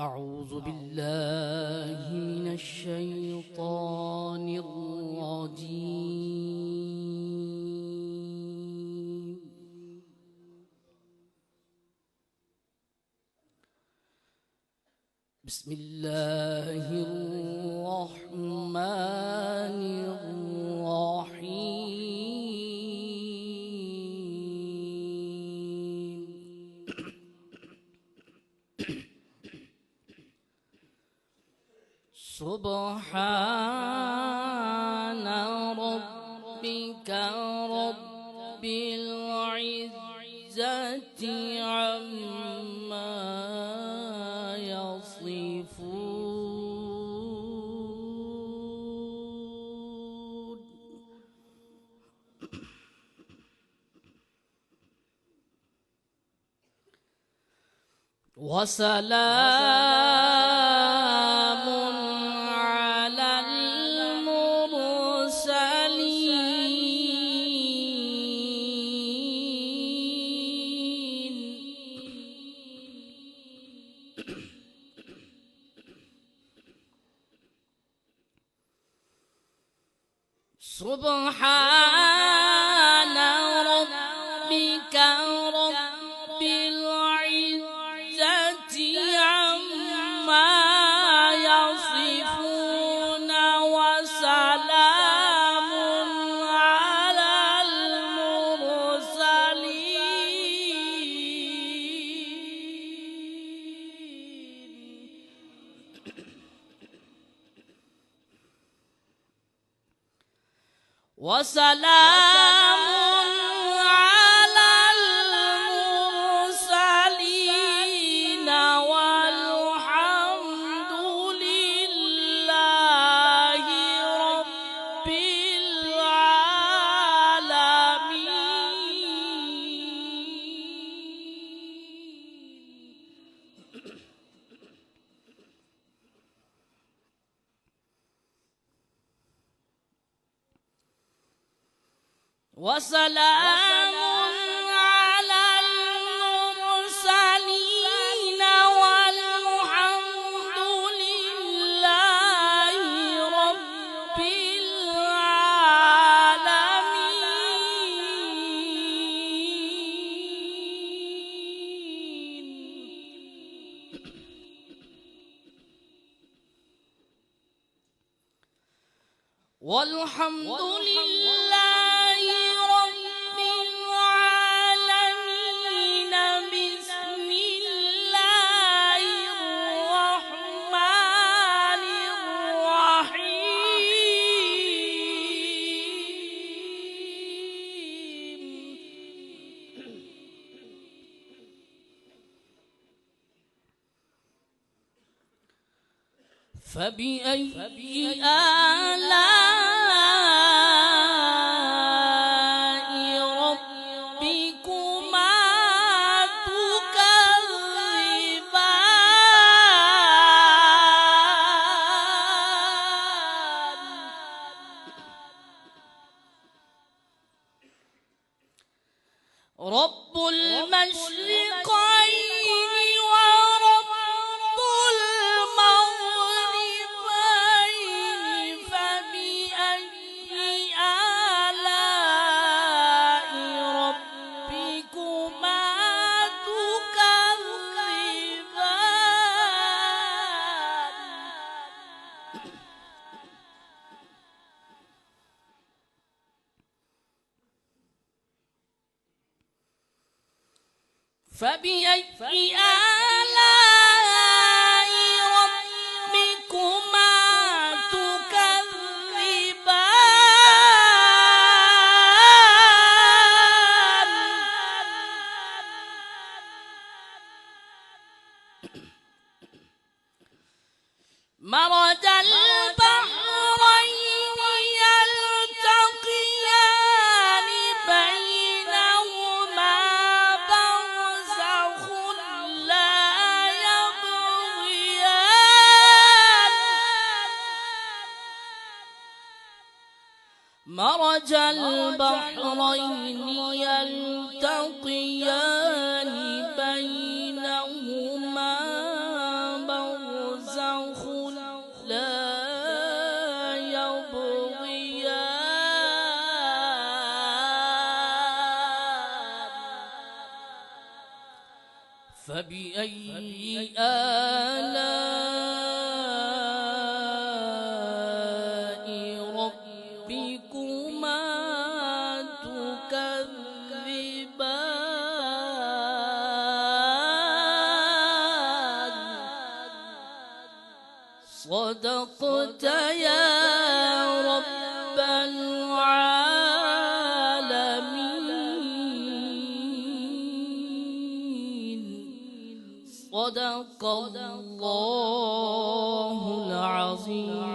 أعوذ بالله من الشيطان الرجيم. بسم الله الرحمن الرحيم. سبحان ربك رب العزة عما يصفون وسلام على المرسلين. سبحان ربك رب العزة عما يصفون وسلام على المرسلين. وسلام على المرسلين والحمد لله رب العالمين. وسلام على المرسلين والحمد لله رب العالمين. والحمد لله رب العالمين. بسم الله الرحمن الرحيم. فبأي آلاء ربكما تكذبان؟ رب المشرقين ورب المغربين. فبأي آلاء ربكما تكذبان؟ فبأي آلاء ربكما تكذبان؟ مرج البحرين يلتقيان بينهما برزخ لا يبغيان. مرج البحرين يلتقيان بينهما برزخ فبأي آلاء ربكما تكذبان صدقت يا رب العالمين صدق الله العظيم.